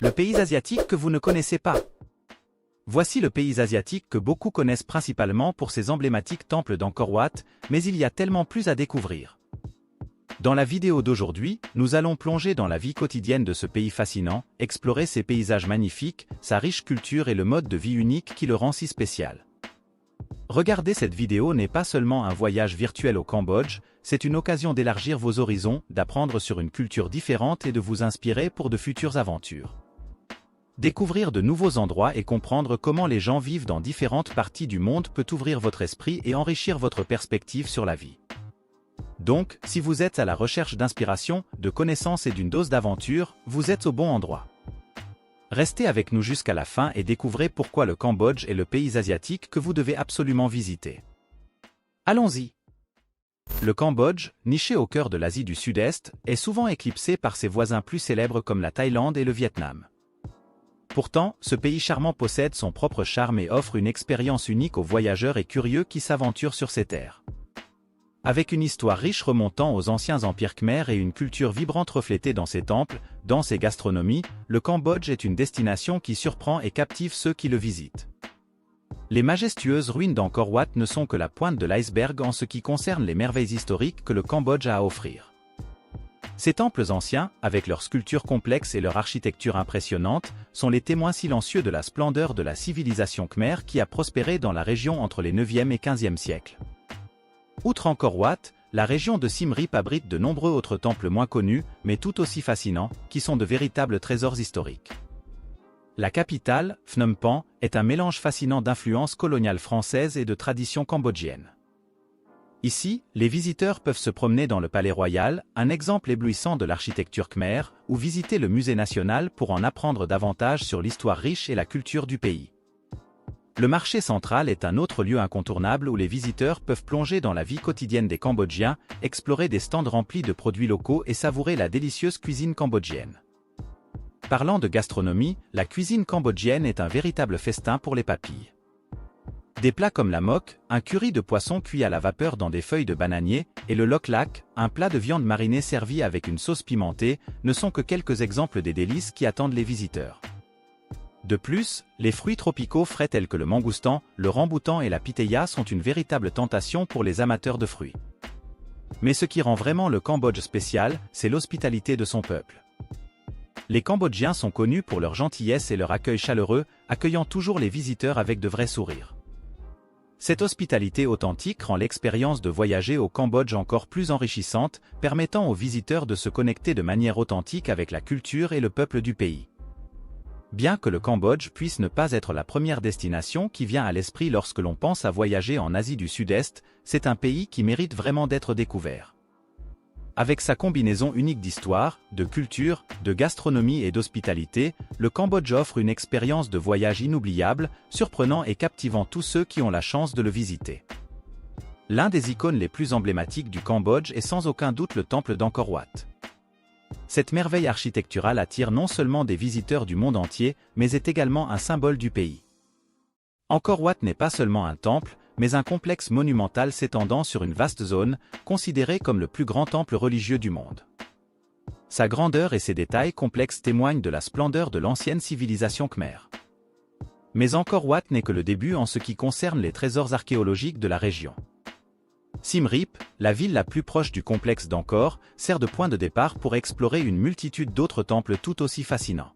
Le pays asiatique que vous ne connaissez pas. Voici le pays asiatique que beaucoup connaissent principalement pour ses emblématiques temples d'Angkor Wat, mais il y a tellement plus à découvrir. Dans la vidéo d'aujourd'hui, nous allons plonger dans la vie quotidienne de ce pays fascinant, explorer ses paysages magnifiques, sa riche culture et le mode de vie unique qui le rend si spécial. Regarder cette vidéo n'est pas seulement un voyage virtuel au Cambodge, c'est une occasion d'élargir vos horizons, d'apprendre sur une culture différente et de vous inspirer pour de futures aventures. Découvrir de nouveaux endroits et comprendre comment les gens vivent dans différentes parties du monde peut ouvrir votre esprit et enrichir votre perspective sur la vie. Donc, si vous êtes à la recherche d'inspiration, de connaissances et d'une dose d'aventure, vous êtes au bon endroit. Restez avec nous jusqu'à la fin et découvrez pourquoi le Cambodge est le pays asiatique que vous devez absolument visiter. Allons-y! Le Cambodge, niché au cœur de l'Asie du Sud-Est, est souvent éclipsé par ses voisins plus célèbres comme la Thaïlande et le Vietnam. Pourtant, ce pays charmant possède son propre charme et offre une expérience unique aux voyageurs et curieux qui s'aventurent sur ses terres. Avec une histoire riche remontant aux anciens empires khmers et une culture vibrante reflétée dans ses temples, dans ses gastronomies, le Cambodge est une destination qui surprend et captive ceux qui le visitent. Les majestueuses ruines d'Angkor Wat ne sont que la pointe de l'iceberg en ce qui concerne les merveilles historiques que le Cambodge a à offrir. Ces temples anciens, avec leurs sculptures complexes et leur architecture impressionnante, sont les témoins silencieux de la splendeur de la civilisation khmer qui a prospéré dans la région entre les 9e et 15e siècles. Outre Angkor Wat, la région de Siem Reap abrite de nombreux autres temples moins connus, mais tout aussi fascinants, qui sont de véritables trésors historiques. La capitale, Phnom Penh, est un mélange fascinant d'influences coloniales françaises et de traditions cambodgiennes. Ici, les visiteurs peuvent se promener dans le Palais Royal, un exemple éblouissant de l'architecture khmer, ou visiter le Musée national pour en apprendre davantage sur l'histoire riche et la culture du pays. Le marché central est un autre lieu incontournable où les visiteurs peuvent plonger dans la vie quotidienne des Cambodgiens, explorer des stands remplis de produits locaux et savourer la délicieuse cuisine cambodgienne. Parlant de gastronomie, la cuisine cambodgienne est un véritable festin pour les papilles. Des plats comme la mok, un curry de poisson cuit à la vapeur dans des feuilles de bananier, et le lok lak, un plat de viande marinée servi avec une sauce pimentée, ne sont que quelques exemples des délices qui attendent les visiteurs. De plus, les fruits tropicaux frais tels que le mangoustan, le ramboutan et la pitaya sont une véritable tentation pour les amateurs de fruits. Mais ce qui rend vraiment le Cambodge spécial, c'est l'hospitalité de son peuple. Les Cambodgiens sont connus pour leur gentillesse et leur accueil chaleureux, accueillant toujours les visiteurs avec de vrais sourires. Cette hospitalité authentique rend l'expérience de voyager au Cambodge encore plus enrichissante, permettant aux visiteurs de se connecter de manière authentique avec la culture et le peuple du pays. Bien que le Cambodge puisse ne pas être la première destination qui vient à l'esprit lorsque l'on pense à voyager en Asie du Sud-Est, c'est un pays qui mérite vraiment d'être découvert. Avec sa combinaison unique d'histoire, de culture, de gastronomie et d'hospitalité, le Cambodge offre une expérience de voyage inoubliable, surprenant et captivant tous ceux qui ont la chance de le visiter. L'un des icônes les plus emblématiques du Cambodge est sans aucun doute le temple d'Angkor Wat. Cette merveille architecturale attire non seulement des visiteurs du monde entier, mais est également un symbole du pays. Angkor Wat n'est pas seulement un temple, mais un complexe monumental s'étendant sur une vaste zone, considéré comme le plus grand temple religieux du monde. Sa grandeur et ses détails complexes témoignent de la splendeur de l'ancienne civilisation khmer. Mais Angkor Wat n'est que le début en ce qui concerne les trésors archéologiques de la région. Siem Reap, la ville la plus proche du complexe d'Angkor, sert de point de départ pour explorer une multitude d'autres temples tout aussi fascinants.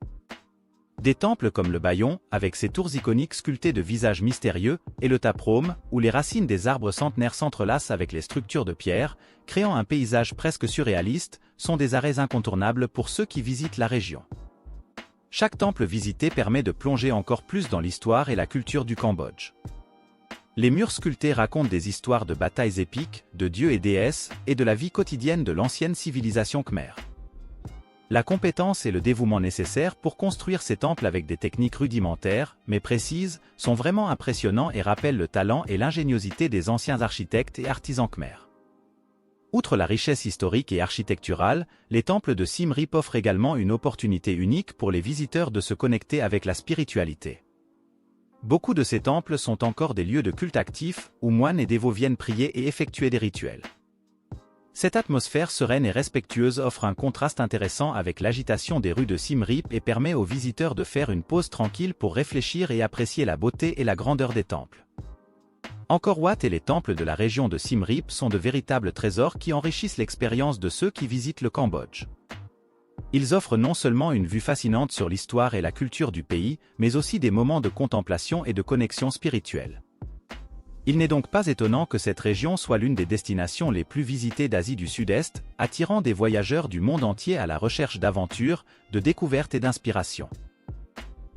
Des temples comme le Bayon, avec ses tours iconiques sculptées de visages mystérieux, et le Taprom, où les racines des arbres centenaires s'entrelacent avec les structures de pierre, créant un paysage presque surréaliste, sont des arrêts incontournables pour ceux qui visitent la région. Chaque temple visité permet de plonger encore plus dans l'histoire et la culture du Cambodge. Les murs sculptés racontent des histoires de batailles épiques, de dieux et déesses, et de la vie quotidienne de l'ancienne civilisation khmer. La compétence et le dévouement nécessaires pour construire ces temples avec des techniques rudimentaires, mais précises, sont vraiment impressionnants et rappellent le talent et l'ingéniosité des anciens architectes et artisans khmers. Outre la richesse historique et architecturale, les temples de Siem Reap offrent également une opportunité unique pour les visiteurs de se connecter avec la spiritualité. Beaucoup de ces temples sont encore des lieux de culte actifs, où moines et dévots viennent prier et effectuer des rituels. Cette atmosphère sereine et respectueuse offre un contraste intéressant avec l'agitation des rues de Siem Reap et permet aux visiteurs de faire une pause tranquille pour réfléchir et apprécier la beauté et la grandeur des temples. Angkor Wat et les temples de la région de Siem Reap sont de véritables trésors qui enrichissent l'expérience de ceux qui visitent le Cambodge. Ils offrent non seulement une vue fascinante sur l'histoire et la culture du pays, mais aussi des moments de contemplation et de connexion spirituelle. Il n'est donc pas étonnant que cette région soit l'une des destinations les plus visitées d'Asie du Sud-Est, attirant des voyageurs du monde entier à la recherche d'aventures, de découvertes et d'inspiration.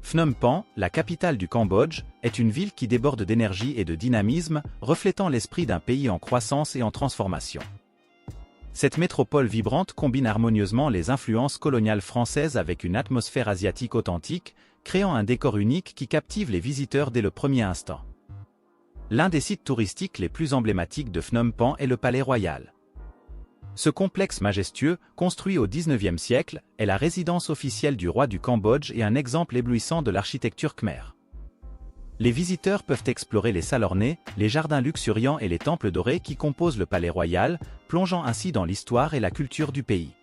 Phnom Penh, la capitale du Cambodge, est une ville qui déborde d'énergie et de dynamisme, reflétant l'esprit d'un pays en croissance et en transformation. Cette métropole vibrante combine harmonieusement les influences coloniales françaises avec une atmosphère asiatique authentique, créant un décor unique qui captive les visiteurs dès le premier instant. L'un des sites touristiques les plus emblématiques de Phnom Penh est le Palais Royal. Ce complexe majestueux, construit au XIXe siècle, est la résidence officielle du roi du Cambodge et un exemple éblouissant de l'architecture khmer. Les visiteurs peuvent explorer les salles ornées, les jardins luxuriants et les temples dorés qui composent le Palais Royal, plongeant ainsi dans l'histoire et la culture du pays.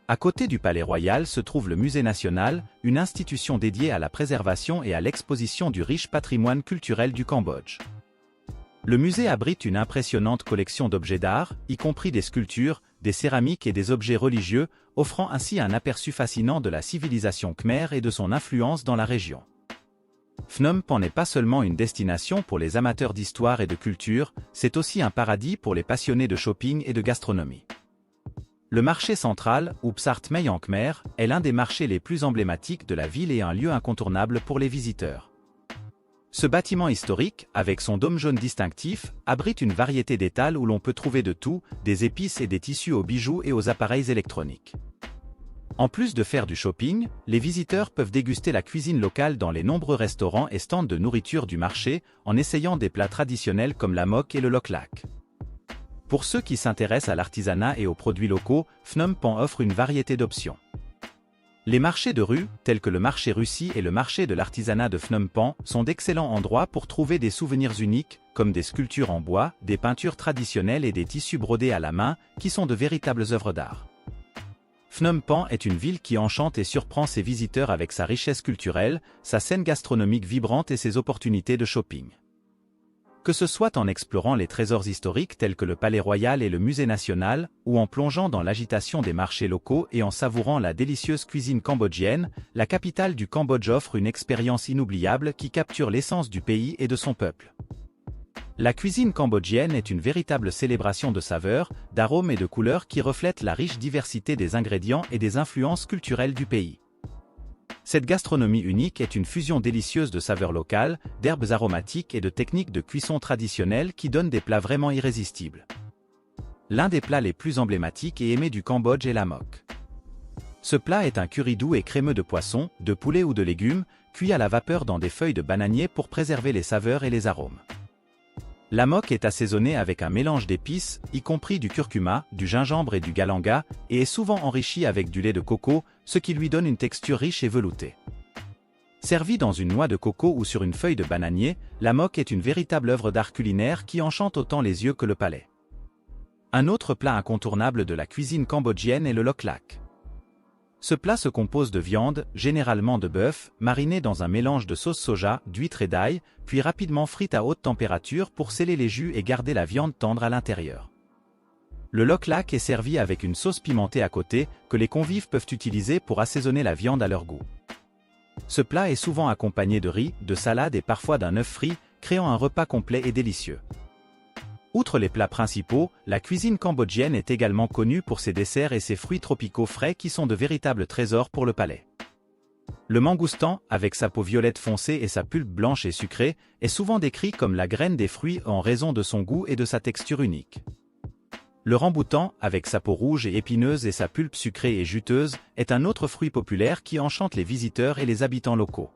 À côté du Palais Royal se trouve le Musée national, une institution dédiée à la préservation et à l'exposition du riche patrimoine culturel du Cambodge. Le musée abrite une impressionnante collection d'objets d'art, y compris des sculptures, des céramiques et des objets religieux, offrant ainsi un aperçu fascinant de la civilisation khmer et de son influence dans la région. Phnom Penh n'est pas seulement une destination pour les amateurs d'histoire et de culture, c'est aussi un paradis pour les passionnés de shopping et de gastronomie. Le marché central, ou Psart Mey en khmer, est l'un des marchés les plus emblématiques de la ville et un lieu incontournable pour les visiteurs. Ce bâtiment historique, avec son dôme jaune distinctif, abrite une variété d'étals où l'on peut trouver de tout, des épices et des tissus aux bijoux et aux appareils électroniques. En plus de faire du shopping, les visiteurs peuvent déguster la cuisine locale dans les nombreux restaurants et stands de nourriture du marché, en essayant des plats traditionnels comme la mok et le lok lak. Pour ceux qui s'intéressent à l'artisanat et aux produits locaux, Phnom Penh offre une variété d'options. Les marchés de rue, tels que le marché Russie et le marché de l'artisanat de Phnom Penh, sont d'excellents endroits pour trouver des souvenirs uniques, comme des sculptures en bois, des peintures traditionnelles et des tissus brodés à la main, qui sont de véritables œuvres d'art. Phnom Penh est une ville qui enchante et surprend ses visiteurs avec sa richesse culturelle, sa scène gastronomique vibrante et ses opportunités de shopping. Que ce soit en explorant les trésors historiques tels que le Palais Royal et le Musée national, ou en plongeant dans l'agitation des marchés locaux et en savourant la délicieuse cuisine cambodgienne, la capitale du Cambodge offre une expérience inoubliable qui capture l'essence du pays et de son peuple. La cuisine cambodgienne est une véritable célébration de saveurs, d'arômes et de couleurs qui reflète la riche diversité des ingrédients et des influences culturelles du pays. Cette gastronomie unique est une fusion délicieuse de saveurs locales, d'herbes aromatiques et de techniques de cuisson traditionnelles qui donnent des plats vraiment irrésistibles. L'un des plats les plus emblématiques et aimés du Cambodge est la mok. Ce plat est un curry doux et crémeux de poisson, de poulet ou de légumes, cuit à la vapeur dans des feuilles de bananier pour préserver les saveurs et les arômes. La mok est assaisonnée avec un mélange d'épices, y compris du curcuma, du gingembre et du galanga, et est souvent enrichie avec du lait de coco, ce qui lui donne une texture riche et veloutée. Servie dans une noix de coco ou sur une feuille de bananier, la mok est une véritable œuvre d'art culinaire qui enchante autant les yeux que le palais. Un autre plat incontournable de la cuisine cambodgienne est le lok lak. Ce plat se compose de viande, généralement de bœuf, marinée dans un mélange de sauce soja, d'huîtres et d'ail, puis rapidement frite à haute température pour sceller les jus et garder la viande tendre à l'intérieur. Le lok lak est servi avec une sauce pimentée à côté, que les convives peuvent utiliser pour assaisonner la viande à leur goût. Ce plat est souvent accompagné de riz, de salade et parfois d'un œuf frit, créant un repas complet et délicieux. Outre les plats principaux, la cuisine cambodgienne est également connue pour ses desserts et ses fruits tropicaux frais qui sont de véritables trésors pour le palais. Le mangoustan, avec sa peau violette foncée et sa pulpe blanche et sucrée, est souvent décrit comme la graine des fruits en raison de son goût et de sa texture unique. Le ramboutan, avec sa peau rouge et épineuse et sa pulpe sucrée et juteuse, est un autre fruit populaire qui enchante les visiteurs et les habitants locaux.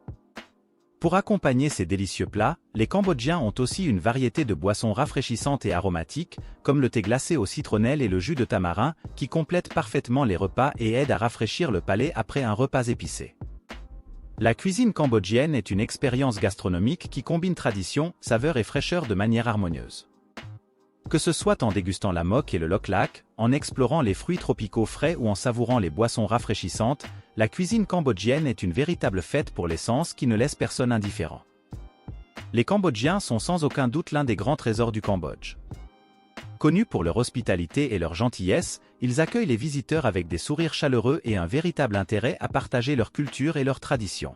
Pour accompagner ces délicieux plats, les Cambodgiens ont aussi une variété de boissons rafraîchissantes et aromatiques, comme le thé glacé aux citronnelles et le jus de tamarin, qui complètent parfaitement les repas et aident à rafraîchir le palais après un repas épicé. La cuisine cambodgienne est une expérience gastronomique qui combine tradition, saveur et fraîcheur de manière harmonieuse. Que ce soit en dégustant la moque et le loch lak, en explorant les fruits tropicaux frais ou en savourant les boissons rafraîchissantes, la cuisine cambodgienne est une véritable fête pour les sens qui ne laisse personne indifférent. Les Cambodgiens sont sans aucun doute l'un des grands trésors du Cambodge. Connus pour leur hospitalité et leur gentillesse, ils accueillent les visiteurs avec des sourires chaleureux et un véritable intérêt à partager leur culture et leurs traditions.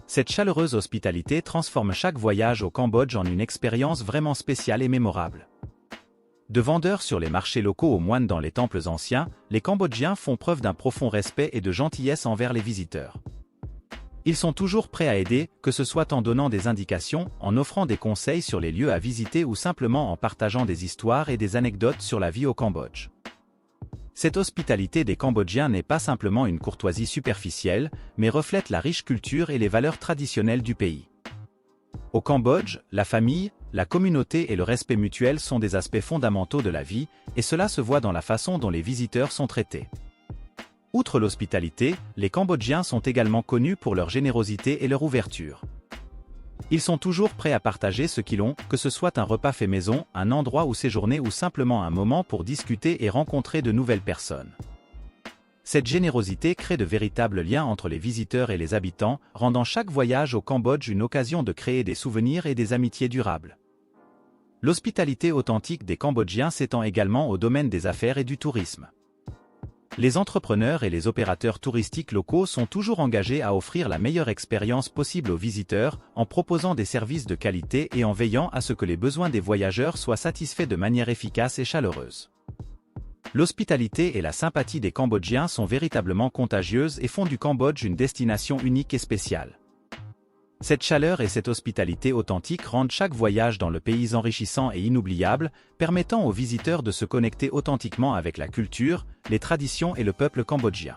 Cette chaleureuse hospitalité transforme chaque voyage au Cambodge en une expérience vraiment spéciale et mémorable. De vendeurs sur les marchés locaux aux moines dans les temples anciens, les Cambodgiens font preuve d'un profond respect et de gentillesse envers les visiteurs. Ils sont toujours prêts à aider, que ce soit en donnant des indications, en offrant des conseils sur les lieux à visiter ou simplement en partageant des histoires et des anecdotes sur la vie au Cambodge. Cette hospitalité des Cambodgiens n'est pas simplement une courtoisie superficielle, mais reflète la riche culture et les valeurs traditionnelles du pays. Au Cambodge, la famille, la communauté et le respect mutuel sont des aspects fondamentaux de la vie, et cela se voit dans la façon dont les visiteurs sont traités. Outre l'hospitalité, les Cambodgiens sont également connus pour leur générosité et leur ouverture. Ils sont toujours prêts à partager ce qu'ils ont, que ce soit un repas fait maison, un endroit où séjourner ou simplement un moment pour discuter et rencontrer de nouvelles personnes. Cette générosité crée de véritables liens entre les visiteurs et les habitants, rendant chaque voyage au Cambodge une occasion de créer des souvenirs et des amitiés durables. L'hospitalité authentique des Cambodgiens s'étend également au domaine des affaires et du tourisme. Les entrepreneurs et les opérateurs touristiques locaux sont toujours engagés à offrir la meilleure expérience possible aux visiteurs, en proposant des services de qualité et en veillant à ce que les besoins des voyageurs soient satisfaits de manière efficace et chaleureuse. L'hospitalité et la sympathie des Cambodgiens sont véritablement contagieuses et font du Cambodge une destination unique et spéciale. Cette chaleur et cette hospitalité authentique rendent chaque voyage dans le pays enrichissant et inoubliable, permettant aux visiteurs de se connecter authentiquement avec la culture, les traditions et le peuple cambodgien.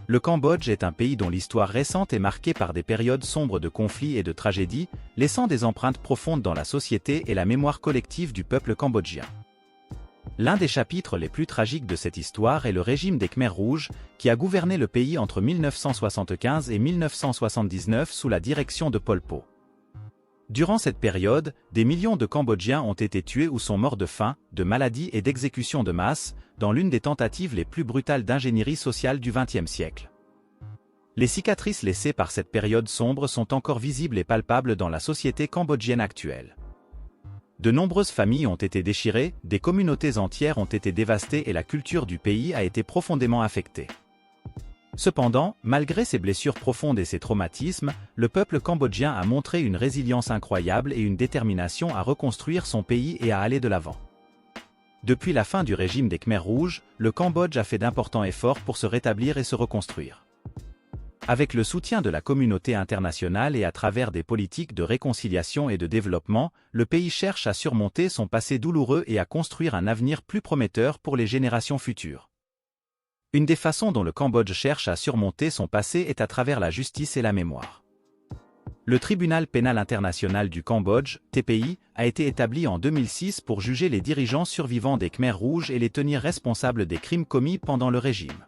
Le Cambodge est un pays dont l'histoire récente est marquée par des périodes sombres de conflits et de tragédies, laissant des empreintes profondes dans la société et la mémoire collective du peuple cambodgien. L'un des chapitres les plus tragiques de cette histoire est le régime des Khmers rouges, qui a gouverné le pays entre 1975 et 1979 sous la direction de Pol Pot. Durant cette période, des millions de Cambodgiens ont été tués ou sont morts de faim, de maladies et d'exécutions de masse, dans l'une des tentatives les plus brutales d'ingénierie sociale du XXe siècle. Les cicatrices laissées par cette période sombre sont encore visibles et palpables dans la société cambodgienne actuelle. De nombreuses familles ont été déchirées, des communautés entières ont été dévastées et la culture du pays a été profondément affectée. Cependant, malgré ces blessures profondes et ces traumatismes, le peuple cambodgien a montré une résilience incroyable et une détermination à reconstruire son pays et à aller de l'avant. Depuis la fin du régime des Khmers rouges, le Cambodge a fait d'importants efforts pour se rétablir et se reconstruire. Avec le soutien de la communauté internationale et à travers des politiques de réconciliation et de développement, le pays cherche à surmonter son passé douloureux et à construire un avenir plus prometteur pour les générations futures. Une des façons dont le Cambodge cherche à surmonter son passé est à travers la justice et la mémoire. Le Tribunal pénal international du Cambodge, TPI, a été établi en 2006 pour juger les dirigeants survivants des Khmers rouges et les tenir responsables des crimes commis pendant le régime.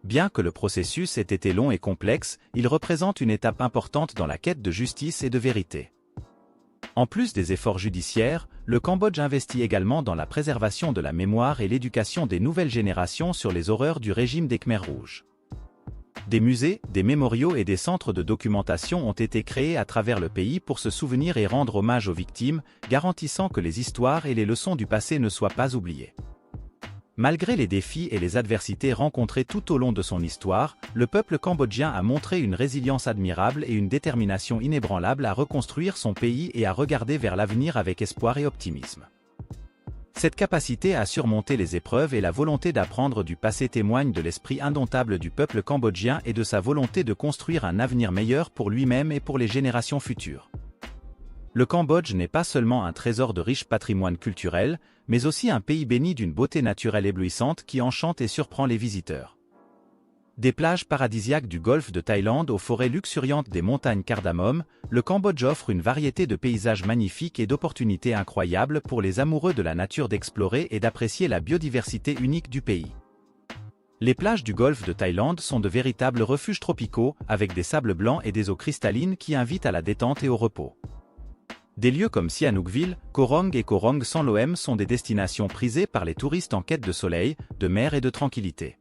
Bien que le processus ait été long et complexe, il représente une étape importante dans la quête de justice et de vérité. En plus des efforts judiciaires, le Cambodge investit également dans la préservation de la mémoire et l'éducation des nouvelles générations sur les horreurs du régime des Khmers rouges. Des musées, des mémoriaux et des centres de documentation ont été créés à travers le pays pour se souvenir et rendre hommage aux victimes, garantissant que les histoires et les leçons du passé ne soient pas oubliées. Malgré les défis et les adversités rencontrées tout au long de son histoire, le peuple cambodgien a montré une résilience admirable et une détermination inébranlable à reconstruire son pays et à regarder vers l'avenir avec espoir et optimisme. Cette capacité à surmonter les épreuves et la volonté d'apprendre du passé témoignent de l'esprit indomptable du peuple cambodgien et de sa volonté de construire un avenir meilleur pour lui-même et pour les générations futures. Le Cambodge n'est pas seulement un trésor de riche patrimoine culturel, mais aussi un pays béni d'une beauté naturelle éblouissante qui enchante et surprend les visiteurs. Des plages paradisiaques du golfe de Thaïlande aux forêts luxuriantes des montagnes Cardamom, le Cambodge offre une variété de paysages magnifiques et d'opportunités incroyables pour les amoureux de la nature d'explorer et d'apprécier la biodiversité unique du pays. Les plages du golfe de Thaïlande sont de véritables refuges tropicaux, avec des sables blancs et des eaux cristallines qui invitent à la détente et au repos. Des lieux comme Sihanoukville, Korong et Korong Sanloem sont des destinations prisées par les touristes en quête de soleil, de mer et de tranquillité.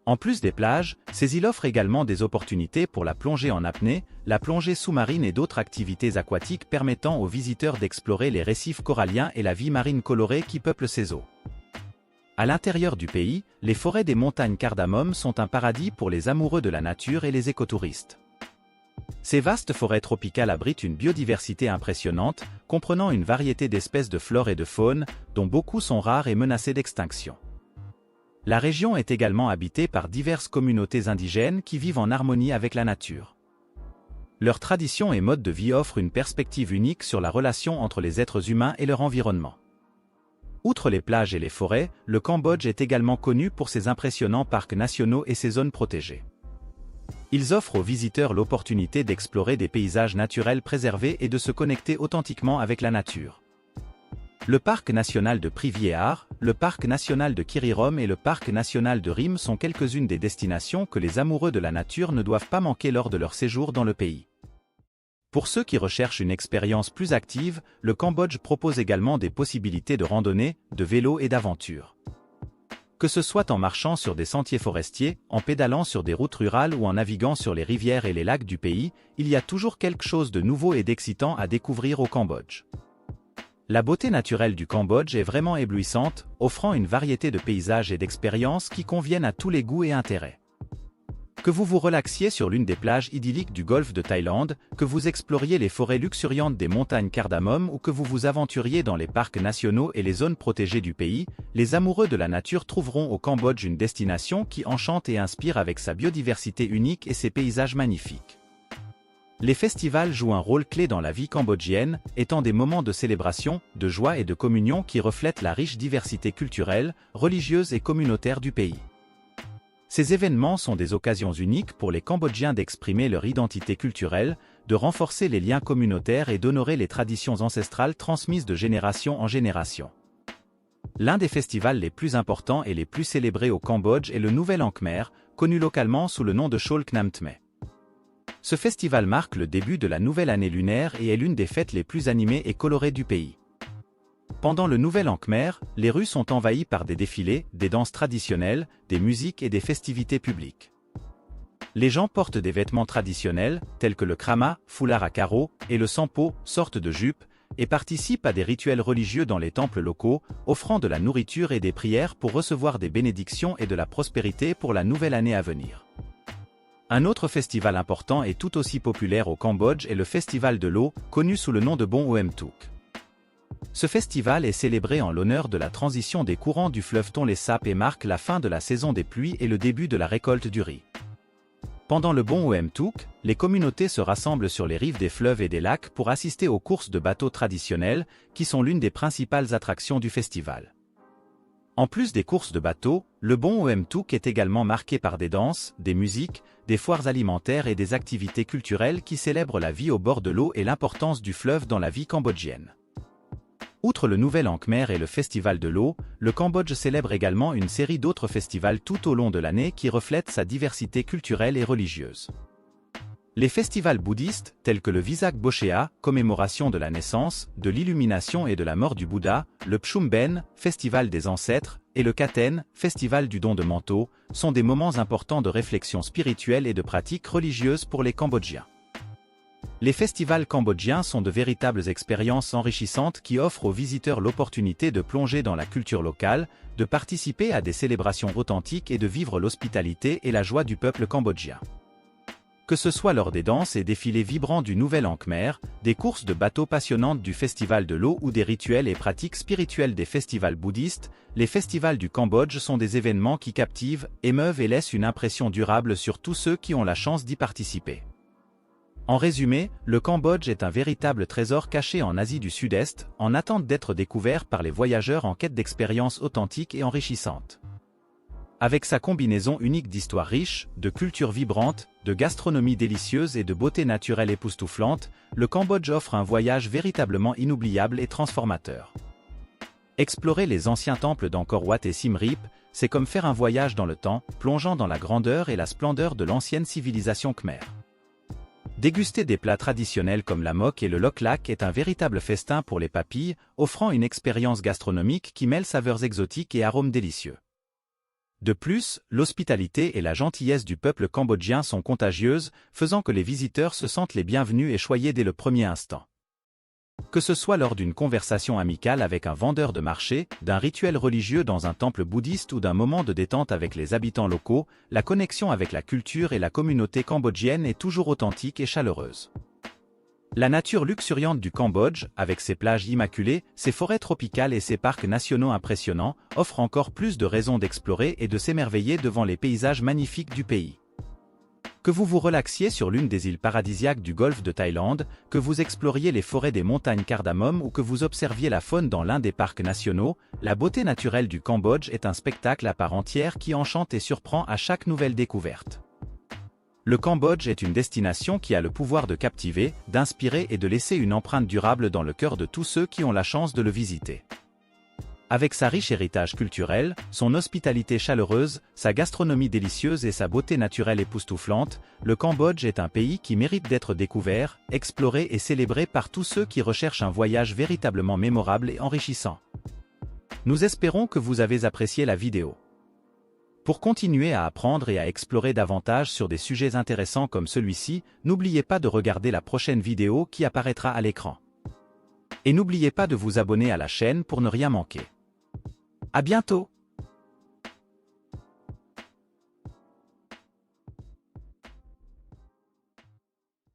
En plus des plages, ces îles offrent également des opportunités pour la plongée en apnée, la plongée sous-marine et d'autres activités aquatiques permettant aux visiteurs d'explorer les récifs coralliens et la vie marine colorée qui peuple ces eaux. À l'intérieur du pays, les forêts des montagnes Cardamom sont un paradis pour les amoureux de la nature et les écotouristes. Ces vastes forêts tropicales abritent une biodiversité impressionnante, comprenant une variété d'espèces de flore et de faune, dont beaucoup sont rares et menacées d'extinction. La région est également habitée par diverses communautés indigènes qui vivent en harmonie avec la nature. Leurs traditions et modes de vie offrent une perspective unique sur la relation entre les êtres humains et leur environnement. Outre les plages et les forêts, le Cambodge est également connu pour ses impressionnants parcs nationaux et ses zones protégées. Ils offrent aux visiteurs l'opportunité d'explorer des paysages naturels préservés et de se connecter authentiquement avec la nature. Le parc national de Priviear, le parc national de Kirirom et le parc national de Rim sont quelques-unes des destinations que les amoureux de la nature ne doivent pas manquer lors de leur séjour dans le pays. Pour ceux qui recherchent une expérience plus active, le Cambodge propose également des possibilités de randonnée, de vélo et d'aventure. Que ce soit en marchant sur des sentiers forestiers, en pédalant sur des routes rurales ou en naviguant sur les rivières et les lacs du pays, il y a toujours quelque chose de nouveau et d'excitant à découvrir au Cambodge. La beauté naturelle du Cambodge est vraiment éblouissante, offrant une variété de paysages et d'expériences qui conviennent à tous les goûts et intérêts. Que vous vous relaxiez sur l'une des plages idylliques du golfe de Thaïlande, que vous exploriez les forêts luxuriantes des montagnes Cardamom ou que vous vous aventuriez dans les parcs nationaux et les zones protégées du pays, les amoureux de la nature trouveront au Cambodge une destination qui enchante et inspire avec sa biodiversité unique et ses paysages magnifiques. Les festivals jouent un rôle clé dans la vie cambodgienne, étant des moments de célébration, de joie et de communion qui reflètent la riche diversité culturelle, religieuse et communautaire du pays. Ces événements sont des occasions uniques pour les Cambodgiens d'exprimer leur identité culturelle, de renforcer les liens communautaires et d'honorer les traditions ancestrales transmises de génération en génération. L'un des festivals les plus importants et les plus célébrés au Cambodge est le Nouvel An Khmer, connu localement sous le nom de Chol Khnam Thmé. Ce festival marque le début de la nouvelle année lunaire et est l'une des fêtes les plus animées et colorées du pays. Pendant le Nouvel An Khmer, les rues sont envahies par des défilés, des danses traditionnelles, des musiques et des festivités publiques. Les gens portent des vêtements traditionnels, tels que le krama, foulard à carreaux, et le sampo, sorte de jupe, et participent à des rituels religieux dans les temples locaux, offrant de la nourriture et des prières pour recevoir des bénédictions et de la prospérité pour la nouvelle année à venir. Un autre festival important et tout aussi populaire au Cambodge est le Festival de l'eau, connu sous le nom de Bon Oem Tuk. Ce festival est célébré en l'honneur de la transition des courants du fleuve Tonlé Sap et marque la fin de la saison des pluies et le début de la récolte du riz. Pendant le Bon Oem Tuk, les communautés se rassemblent sur les rives des fleuves et des lacs pour assister aux courses de bateaux traditionnelles, qui sont l'une des principales attractions du festival. En plus des courses de bateaux, le Bon Oem Tuk est également marqué par des danses, des musiques, des foires alimentaires et des activités culturelles qui célèbrent la vie au bord de l'eau et l'importance du fleuve dans la vie cambodgienne. Outre le Nouvel An Khmer et le Festival de l'eau, le Cambodge célèbre également une série d'autres festivals tout au long de l'année qui reflètent sa diversité culturelle et religieuse. Les festivals bouddhistes, tels que le Visak Bochea, commémoration de la naissance, de l'illumination et de la mort du Bouddha, le Pchumben, festival des ancêtres, et le Katen, festival du don de manteau, sont des moments importants de réflexion spirituelle et de pratique religieuse pour les Cambodgiens. Les festivals cambodgiens sont de véritables expériences enrichissantes qui offrent aux visiteurs l'opportunité de plonger dans la culture locale, de participer à des célébrations authentiques et de vivre l'hospitalité et la joie du peuple cambodgien. Que ce soit lors des danses et défilés vibrants du Nouvel An Khmer, des courses de bateaux passionnantes du Festival de l'eau ou des rituels et pratiques spirituelles des festivals bouddhistes, les festivals du Cambodge sont des événements qui captivent, émeuvent et laissent une impression durable sur tous ceux qui ont la chance d'y participer. En résumé, le Cambodge est un véritable trésor caché en Asie du Sud-Est, en attente d'être découvert par les voyageurs en quête d'expériences authentiques et enrichissantes. Avec sa combinaison unique d'histoires riches, de cultures vibrantes, de gastronomie délicieuse et de beauté naturelle époustouflante, le Cambodge offre un voyage véritablement inoubliable et transformateur. Explorer les anciens temples d'Angkor Wat et Siem Reap, c'est comme faire un voyage dans le temps, plongeant dans la grandeur et la splendeur de l'ancienne civilisation khmer. Déguster des plats traditionnels comme la moque et le lok lak est un véritable festin pour les papilles, offrant une expérience gastronomique qui mêle saveurs exotiques et arômes délicieux. De plus, l'hospitalité et la gentillesse du peuple cambodgien sont contagieuses, faisant que les visiteurs se sentent les bienvenus et choyés dès le premier instant. Que ce soit lors d'une conversation amicale avec un vendeur de marché, d'un rituel religieux dans un temple bouddhiste ou d'un moment de détente avec les habitants locaux, la connexion avec la culture et la communauté cambodgienne est toujours authentique et chaleureuse. La nature luxuriante du Cambodge, avec ses plages immaculées, ses forêts tropicales et ses parcs nationaux impressionnants, offre encore plus de raisons d'explorer et de s'émerveiller devant les paysages magnifiques du pays. Que vous vous relaxiez sur l'une des îles paradisiaques du golfe de Thaïlande, que vous exploriez les forêts des montagnes Cardamom ou que vous observiez la faune dans l'un des parcs nationaux, la beauté naturelle du Cambodge est un spectacle à part entière qui enchante et surprend à chaque nouvelle découverte. Le Cambodge est une destination qui a le pouvoir de captiver, d'inspirer et de laisser une empreinte durable dans le cœur de tous ceux qui ont la chance de le visiter. Avec sa riche héritage culturel, son hospitalité chaleureuse, sa gastronomie délicieuse et sa beauté naturelle époustouflante, le Cambodge est un pays qui mérite d'être découvert, exploré et célébré par tous ceux qui recherchent un voyage véritablement mémorable et enrichissant. Nous espérons que vous avez apprécié la vidéo. Pour continuer à apprendre et à explorer davantage sur des sujets intéressants comme celui-ci, n'oubliez pas de regarder la prochaine vidéo qui apparaîtra à l'écran. Et n'oubliez pas de vous abonner à la chaîne pour ne rien manquer. À bientôt!